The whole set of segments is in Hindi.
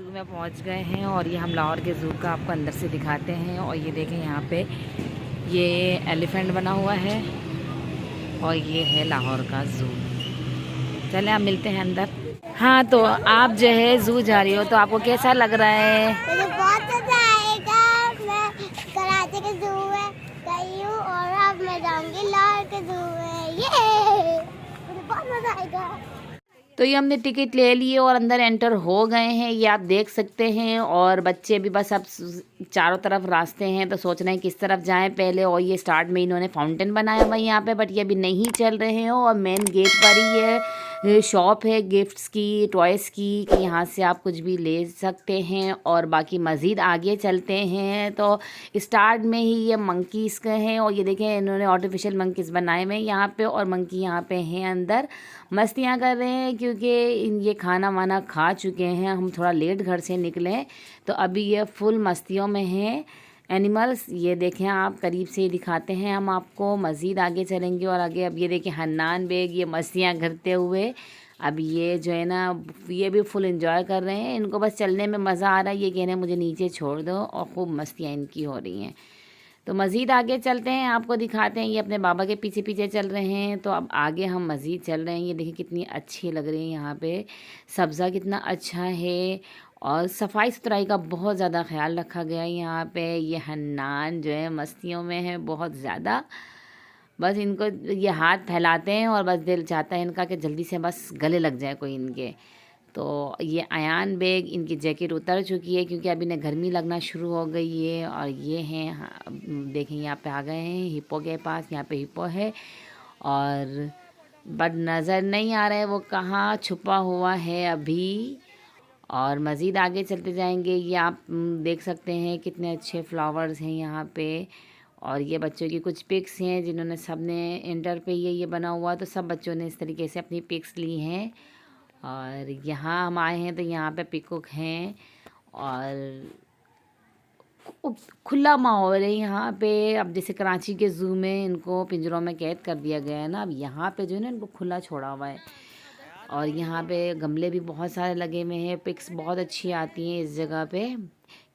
ज़ू में पहुंच गए हैं और ये हम लाहौर के ज़ू का आपको अंदर से दिखाते हैं। और ये देखें यहाँ पे ये एलिफेंट बना हुआ है और ये है लाहौर का ज़ू। चले आप मिलते हैं अंदर। हाँ, तो आप जो है ज़ू जा रही हो तो आपको कैसा लग रहा है? मुझे बहुत मजा आएगा। मैं कराची के ज़ू में गई हूँ और अब मैं जाऊँगी लाहौर के ज़ू में। ये मुझे बहुत मजा आएगा। तो ये हमने टिकट ले लिए और अंदर एंटर हो गए हैं, ये आप देख सकते हैं। और बच्चे भी बस अब चारों तरफ रास्ते हैं तो सोच रहे हैं किस तरफ जाएं पहले। और ये स्टार्ट में इन्होंने फाउंटेन बनाया हुआ है यहाँ पे, बट ये अभी नहीं चल रहे हैं। और मेन गेट पर ही ये शॉप है गिफ्ट्स की, टॉयज़ की, कि यहाँ से आप कुछ भी ले सकते हैं। और बाकी मज़ीद आगे चलते हैं तो स्टार्ट में ही ये मंकीज़ के हैं। और ये देखें इन्होंने आर्टिफिशियल मंकीज़ बनाए हुए हैं यहाँ पे, और मंकी यहाँ पे हैं अंदर मस्तियाँ कर रहे हैं क्योंकि ये खाना वाना खा चुके हैं। हम थोड़ा लेट घर से निकले तो अभी ये फुल मस्तियों में हैं एनिमल्स। ये देखें आप करीब से दिखाते हैं हम आपको। मज़ीद आगे चलेंगे और आगे अब ये देखें हन्नान बेग ये मस्तियाँ करते हुए। अब ये जो है ना ये भी फुल एंजॉय कर रहे हैं, इनको बस चलने में मज़ा आ रहा है। ये कह रहे हैं मुझे नीचे छोड़ दो, और खूब मस्तियाँ इनकी हो रही हैं। तो मज़ीद आगे चलते हैं, आपको दिखाते हैं। ये अपने बाबा के पीछे पीछे चल रहे हैं। तो अब आगे हम मज़ीद चल रहे हैं। ये देखिए कितनी अच्छी लग रही है यहाँ पे, सब्ज़ा कितना अच्छा है और सफाई सुथराई का बहुत ज़्यादा ख्याल रखा गया है यहाँ पे। ये हन्नान जो है मस्तियों में है बहुत ज़्यादा। बस इनको ये हाथ फैलाते हैं और बस दिल चाहता है इनका कि जल्दी से बस गले लग जाए कोई इनके। तो ये अयान बेग इनकी जैकेट उतर चुकी है क्योंकि अभी इन्हें गर्मी लगना शुरू हो गई है। और ये हैं देखें यहाँ पे आ गए हैं हिप्पो के पास। यहाँ पे हिप्पो है और बट नज़र नहीं आ रहा है वो कहाँ छुपा हुआ है अभी। और मज़ीद आगे चलते जाएंगे। ये आप देख सकते हैं कितने अच्छे फ्लावर्स हैं यहाँ पे। और ये बच्चों की कुछ पिक्स हैं जिन्होंने सब ने इंटर पे ये बना हुआ, तो सब बच्चों ने इस तरीके से अपनी पिक्स ली हैं। और यहाँ हम आए हैं तो यहाँ पे पिकॉक हैं और खुला माहौल है यहाँ पे। अब जैसे कराची के ज़ू में इनको पिंजरों में कैद कर दिया गया है ना, अब यहाँ पे जो है ना इनको खुला छोड़ा हुआ है। और यहाँ पे गमले भी बहुत सारे लगे हुए हैं। पिक्स बहुत अच्छी आती हैं इस जगह पे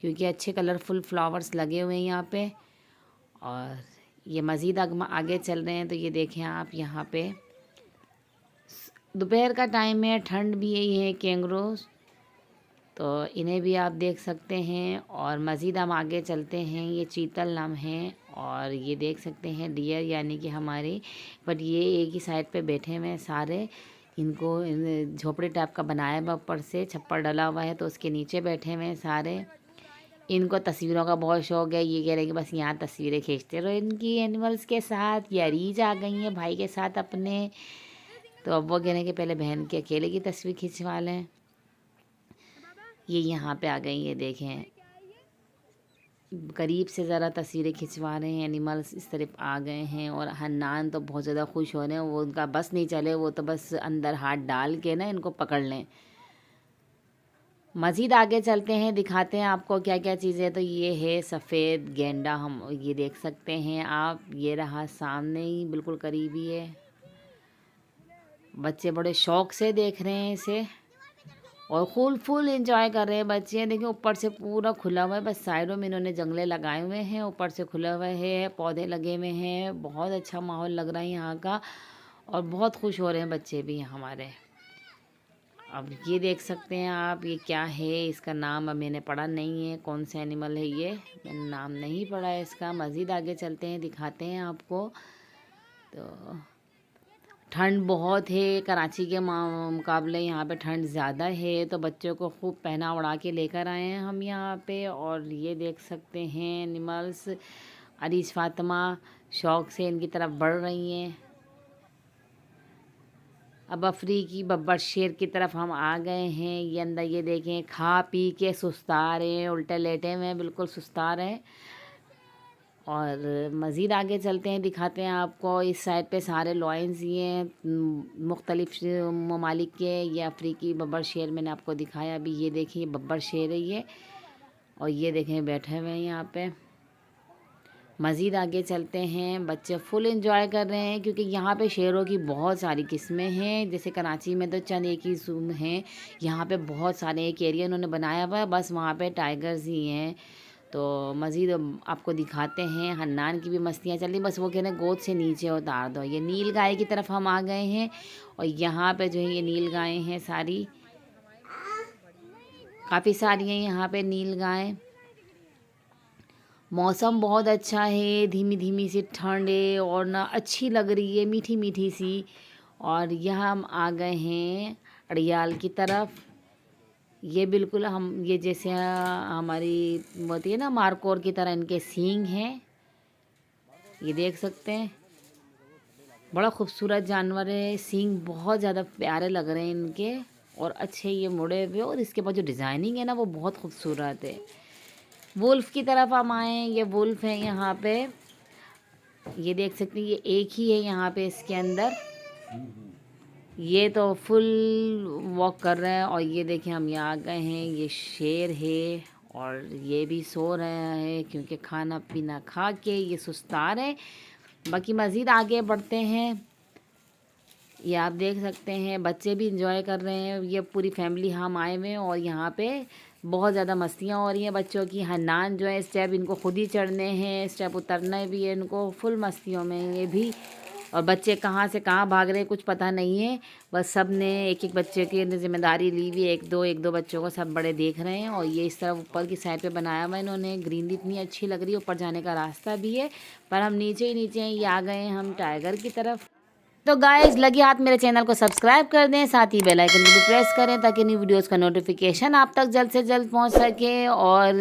क्योंकि अच्छे कलरफुल फ्लावर्स लगे हुए हैं यहाँ पे। और ये मज़ीद आगे चल रहे हैं तो ये देखें आप यहाँ पे दोपहर का टाइम है, ठंड भी यही है कैंगरोस, तो इन्हें भी आप देख सकते हैं। और मज़ीद हम आगे चलते हैं। ये चीतल नाम है और ये देख सकते हैं डियर यानी कि हमारे, बट ये एक ही साइड पे बैठे हुए हैं सारे। इनको झोपड़ी टाइप का बनाया हुआ, ऊपर से छप्पर डला हुआ है तो उसके नीचे बैठे हुए हैं सारे। इनको तस्वीरों का बहुत शौक है। ये कह रहे हैं कि बस यहाँ तस्वीरें खींचते रहो इनकी एनिमल्स के साथ। ये अरीज आ गई हैं भाई के साथ अपने, तो अब वो कह रहे हैं कि पहले बहन के अकेले की तस्वीर खिंचवा लें। ये यहाँ पे आ गई, ये देखें करीब से ज़रा तस्वीरें खिंचवा रहे हैं। एनिमल्स इस तरफ आ गए हैं और हन्नान तो बहुत ज़्यादा खुश हो रहे हैं। वो उनका बस नहीं चले, वो तो बस अंदर हाथ डाल के ना इनको पकड़ लें। मज़ीद आगे चलते हैं, दिखाते हैं आपको क्या क्या चीज़ें। तो ये है सफ़ेद गेंडा, हम ये देख सकते हैं आप। ये रहा सामने ही बिल्कुल करीब ही है। बच्चे बड़े शौक़ से देख रहे हैं इसे और फुल एंजॉय कर रहे हैं बच्चे। देखिए ऊपर से पूरा खुला हुआ है, बस साइडों में इन्होंने जंगले लगाए हुए हैं, ऊपर से खुला हुआ है, पौधे लगे हुए हैं। बहुत अच्छा माहौल लग रहा है यहाँ का और बहुत खुश हो रहे हैं बच्चे भी हमारे। अब ये देख सकते हैं आप, ये क्या है इसका नाम अब मैंने पढ़ा नहीं है, कौन सा एनिमल है ये मैंने नाम नहीं पढ़ा है इसका। मज़ीद आगे चलते हैं, दिखाते हैं आपको। तो ठंड बहुत है, कराची के मुकाबले यहाँ पे ठंड ज़्यादा है, तो बच्चों को खूब पहना उड़ा के लेकर आए हैं हम यहाँ पे। और ये देख सकते हैं एनिमल्स, अरीज फातिमा शौक़ से इनकी तरफ बढ़ रही हैं। अब अफ्रीकी बब्बर शेर की तरफ हम आ गए हैं। ये अंदर ये देखें खा पी के सुस्ता रहे हैं, उल्टे लेटे हुए हैं, बिल्कुल सुस्ता रहे हैं। और मज़ीद आगे चलते हैं, दिखाते हैं आपको। इस साइड पे सारे लॉयंस ये हैं मुख्तलिफ़ ममालिक के। ये अफ्रीकी बब्बर शेर मैंने आपको दिखाया अभी। ये देखिए बब्बर शेर है ये, और ये देखें बैठे हुए हैं यहाँ पे। मज़ीद आगे चलते हैं। बच्चे फुल एंजॉय कर रहे हैं क्योंकि यहाँ पे शेरों की बहुत सारी किस्में हैं। जैसे कराची में तो चंद एक ही ज़ू हैं, यहाँ पे बहुत सारे एक एरिया उन्होंने बनाया हुआ है, बस वहाँ पे टाइगर्स ही हैं। तो मज़ीद आपको दिखाते हैं। हन्नान की भी मस्तियाँ चल रही, बस वो कह रहे हैं गोद से नीचे उतार दो। ये नील गाय की तरफ हम आ गए हैं और यहाँ पे जो है ये नील गायें हैं सारी, काफ़ी सारी हैं यहाँ पे नील गाय। मौसम बहुत अच्छा है, धीमी धीमी सी ठंड है और ना अच्छी लग रही है, मीठी मीठी सी। और यहाँ हम आ गए हैं अड़ियाल की तरफ। ये बिल्कुल हम ये जैसे हमारी होती है ना मारकोर की तरह इनके सींग हैं, ये देख सकते हैं। बड़ा खूबसूरत जानवर है, सींग बहुत ज़्यादा प्यारे लग रहे हैं इनके और अच्छे ये मुड़े हुए, और इसके बाद जो डिज़ाइनिंग है ना वो बहुत खूबसूरत है। वुल्फ की तरफ हम आए, ये वुल्फ है यहाँ पे, ये देख सकते हैं। ये एक ही है यहाँ पे इसके अंदर, ये तो फुल वॉक कर रहे हैं। और ये देखें हम यहाँ आ गए हैं, ये शेर है और ये भी सो रहा है क्योंकि खाना पीना खा के ये सुस्ता रहे। बाकी मज़ीद आगे बढ़ते हैं, ये आप देख सकते हैं बच्चे भी इंजॉय कर रहे हैं। ये पूरी फैमिली हम आए हुए हैं और यहाँ पे बहुत ज़्यादा मस्तियाँ हो रही हैं बच्चों की। हन्नान जो है स्टेप इनको खुद ही चढ़ने हैं, स्टेप उतरने भी है इनको, फुल मस्तियों में ये भी। और बच्चे कहाँ से कहाँ भाग रहे हैं कुछ पता नहीं है, बस सब ने एक एक बच्चे की जिम्मेदारी ली हुई है, एक दो बच्चों को सब बड़े देख रहे हैं। और ये इस तरफ ऊपर की साइड पे बनाया हुआ है इन्होंने, ग्रीनरी इतनी अच्छी लग रही है, ऊपर जाने का रास्ता भी है। पर हम नीचे ही नीचे हैं, ये आ गए हैं हम टाइगर की तरफ। तो गाइस लगे हाथ मेरे चैनल को सब्सक्राइब कर दें, साथ ही बेल आइकन को भी प्रेस करें ताकि न्यू वीडियोस का नोटिफिकेशन आप तक जल्द से जल्द पहुंच सके। और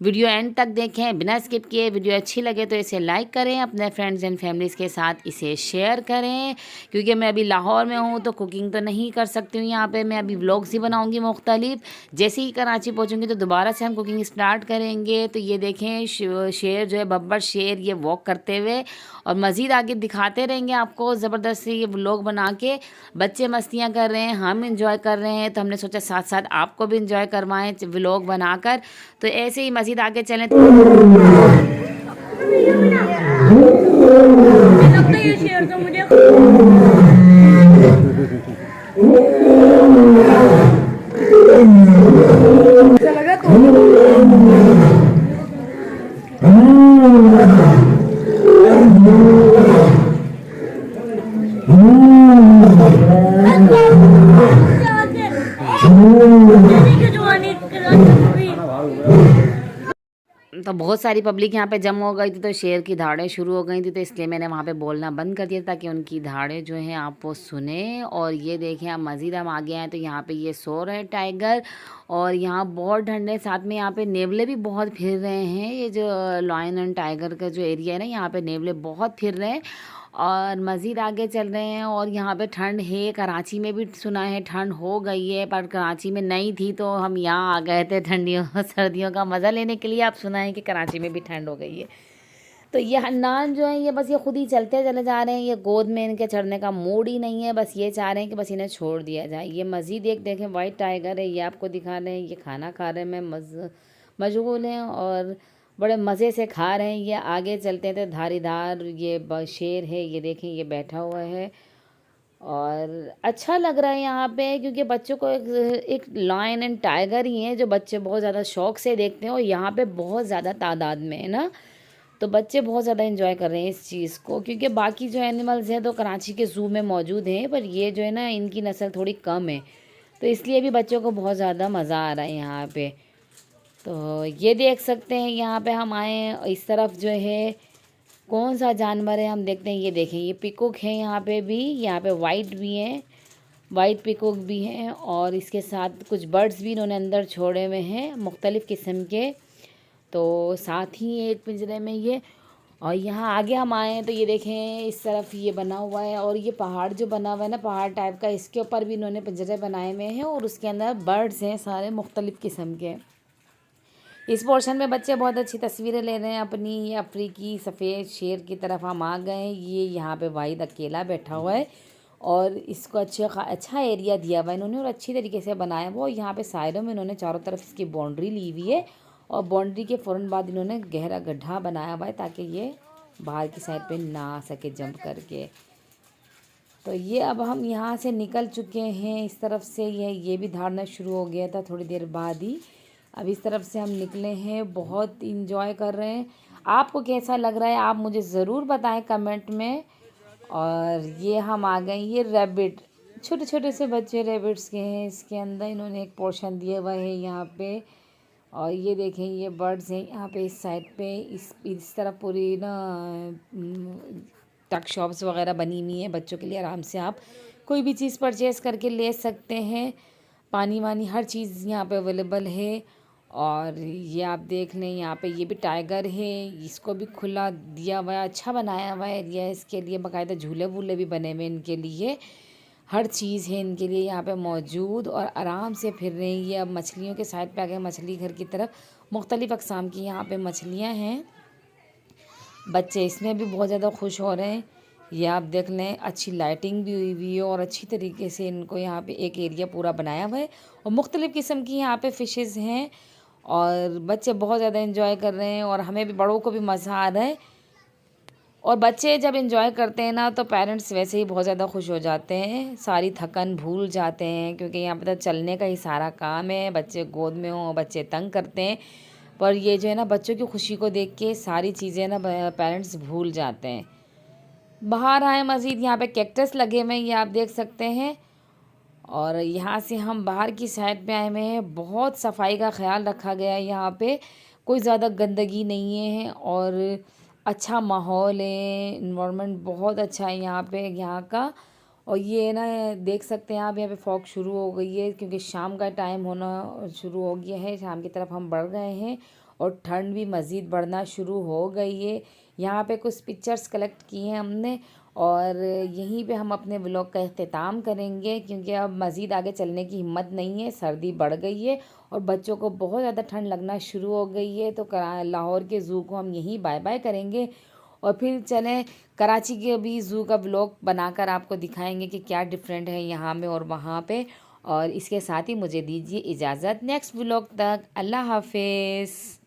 वीडियो एंड तक देखें बिना स्किप किए। वीडियो अच्छी लगे तो इसे लाइक करें, अपने फ्रेंड्स एंड फैमिलीज़ के साथ इसे शेयर करें। क्योंकि मैं अभी लाहौर में हूँ तो कुकिंग तो नहीं कर सकती हूँ यहाँ पर, मैं अभी व्लॉग्स ही बनाऊँगी मुख्तलिफ। जैसे ही कराची पहुँचूँगी तो दोबारा से हम कुकिंग स्टार्ट करेंगे। तो ये देखें शेर जो है, बब्बर शेर, ये वॉक करते हुए, और मज़ीद आगे दिखाते रहेंगे आपको ज़बरदस्त से ये व्लॉग बना के। बच्चे मस्तियाँ कर रहे हैं, हम इंजॉय कर रहे हैं, तो हमने सोचा साथ साथ आपको भी इंजॉय करवाएं व्लॉग बनाकर। तो ऐसे ही मज़ीद आगे चलें। ये शेर तो मुझे लगा तो बहुत सारी पब्लिक यहाँ पे जम हो गई थी, तो शेर की धाड़ें शुरू हो गई थी, तो इसलिए मैंने वहाँ पे बोलना बंद कर दिया ताकि उनकी धाड़ें जो हैं आप वो सुने। और ये देखें आप मज़ीद हम आगे आए तो यहाँ पे ये सो रहे हैं टाइगर, और यहाँ बहुत ठंड है, साथ में यहाँ पे नेवले भी बहुत फिर रहे हैं। ये जो लायन एंड टाइगर का जो एरिया है ना, यहाँ पे नेवले बहुत फिर रहे हैं। और मज़ीद आगे चल रहे हैं और यहाँ पे ठंड है, कराची में भी सुना है ठंड हो गई है, पर कराची में नहीं थी तो हम यहाँ आ गए थे ठंडियों सर्दियों का मज़ा लेने के लिए। आप सुना है कि कराची में भी ठंड हो गई है। तो ये हन्नान जो है ये बस ये खुद ही चलते चले जा रहे हैं, ये गोद में इनके चढ़ने का मूड ही नहीं है, बस ये चाह रहे हैं कि बस इन्हें छोड़ दिया जाए। ये मज़ीद एक देखें वाइट टाइगर है, ये आपको दिखा रहे हैं, ये खाना खा रहे हैं, मैं मशगूल हैं और बड़े मज़े से खा रहे हैं। ये आगे चलते थे, धारीदार ये शेर है, ये देखें ये बैठा हुआ है और अच्छा लग रहा है यहाँ पे, क्योंकि बच्चों को एक लायन एंड टाइगर ही है जो बच्चे बहुत ज़्यादा शौक़ से देखते हैं, और यहाँ पे बहुत ज़्यादा तादाद में है ना, तो बच्चे बहुत ज़्यादा एंजॉय कर रहे हैं इस चीज़ को। क्योंकि बाकी जो एनिमल्स हैं तो कराची के ज़ू में मौजूद हैं, पर ये जो है ना इनकी नस्ल थोड़ी कम है, तो इसलिए भी बच्चों को बहुत ज़्यादा मज़ा आ रहा है यहाँ पे। तो ये देख सकते हैं यहाँ पे हम आए, इस तरफ जो है कौन सा जानवर है हम देखते हैं। ये देखें ये पिकॉक है, यहाँ पे भी, यहाँ पे वाइट भी हैं, वाइट पिकॉक भी हैं, और इसके साथ कुछ बर्ड्स भी इन्होंने अंदर छोड़े हुए हैं मुख्तलिफ़ किस्म के, तो साथ ही एक पिंजरे में ये। और यहाँ आगे हम आए हैं तो ये देखें इस तरफ ये बना हुआ है, और ये पहाड़ जो बना हुआ है ना पहाड़ टाइप का, इसके ऊपर भी इन्होंने पिंजरे बनाए हुए हैं और उसके अंदर बर्ड्स हैं सारे मुख्तलिफ़ किस्म के। इस पोर्शन में बच्चे बहुत अच्छी तस्वीरें ले रहे हैं अपनी। ये अफ्रीकी सफ़ेद शेर की तरफ हम आ गए हैं, ये यहाँ पे वाहिद अकेला बैठा हुआ है और इसको अच्छा एरिया दिया हुआ है इन्होंने और अच्छी तरीके से बनाया हुआ। यहाँ पे साइडों में इन्होंने चारों तरफ इसकी बाउंड्री ली हुई है और बाउंड्री के फ़ौरन बाद इन्होंने गहरा गड्ढा बनाया हुआ है ताकि ये बाहर की साइड पे ना आ सके जंप करके। तो ये अब हम यहाँ से निकल चुके हैं इस तरफ से, ये भी धारना शुरू हो गया था थोड़ी देर बाद ही। अब इस तरफ से हम निकले हैं, बहुत इंजॉय कर रहे हैं। आपको कैसा लग रहा है आप मुझे ज़रूर बताएं कमेंट में। और ये हम आ गए, ये रैबिट, छोटे छोटे से बच्चे रैबिट्स के हैं। इसके अंदर इन्होंने एक पोर्शन दिया हुआ है यहाँ पे। और ये देखें ये बर्ड्स हैं यहाँ पे इस साइड पे, इस तरफ पूरी ना टक शॉप्स वगैरह बनी हुई हैं बच्चों के लिए। आराम से आप कोई भी चीज़ परचेस करके ले सकते हैं। पानी वानी हर चीज़ यहाँ पे अवेलेबल है। और ये आप देख लें यहाँ पे ये भी टाइगर है, इसको भी खुला दिया हुआ है, अच्छा बनाया हुआ एरिया है इसके लिए। बाकायदा झूले वूले भी बने हुए इनके लिए, हर चीज़ है इनके लिए यहाँ पे मौजूद। और आराम से फिर रहे हैं। ये अब मछलियों के साइड पे आ गए, मछली घर की तरफ। मुख्तलिफ़ अक़साम की यहाँ पे मछलियाँ हैं। बच्चे इसमें भी बहुत ज़्यादा खुश हो रहे हैं। ये आप देख लें, अच्छी लाइटिंग भी हुई है और अच्छी तरीके से इनको यहाँ पे एक एरिया पूरा बनाया हुआ है। और मुख्तलिफ़ किस्म की यहाँ पे फ़िशेज़ हैं और बच्चे बहुत ज़्यादा इंजॉय कर रहे हैं और हमें भी, बड़ों को भी मज़ा आ रहा है। और बच्चे जब इंजॉय करते हैं ना तो पेरेंट्स वैसे ही बहुत ज़्यादा खुश हो जाते हैं, सारी थकन भूल जाते हैं, क्योंकि यहाँ पे तो चलने का ही सारा काम है। बच्चे गोद में हों, बच्चे तंग करते हैं, पर ये जो है ना बच्चों की खुशी को देख के सारी चीज़ें ना पेरेंट्स भूल जाते हैं। बाहर आए मज़ीद, यहाँ पे कैक्टस लगे हुए हैं, ये आप देख सकते हैं। और यहाँ से हम बाहर की साइड पे आए हुए हैं। बहुत सफाई का ख्याल रखा गया है यहाँ पे, कोई ज़्यादा गंदगी नहीं है और अच्छा माहौल है। इन्वायरमेंट बहुत अच्छा है यहाँ पे, यहाँ का। और ये ना देख सकते हैं आप, यहाँ पे फॉग शुरू हो गई है क्योंकि शाम का टाइम होना शुरू हो गया है। शाम की तरफ हम बढ़ गए हैं और ठंड भी मज़ीद बढ़ना शुरू हो गई है। यहाँ पे कुछ पिक्चर्स कलेक्ट किए हैं हमने और यहीं पे हम अपने व्लॉग का अख्तिताम करेंगे, क्योंकि अब मज़ीद आगे चलने की हिम्मत नहीं है। सर्दी बढ़ गई है और बच्चों को बहुत ज़्यादा ठंड लगना शुरू हो गई है। तो लाहौर के ज़ू को हम यहीं बाय बाय करेंगे और फिर चलें कराची के भी ज़ू का व्लॉग बनाकर आपको दिखाएंगे कि क्या डिफरेंट है यहाँ में और वहाँ पे। और इसके साथ ही मुझे दीजिए इजाज़त, नेक्स्ट व्लॉग तक अल्लाह हाफिज़।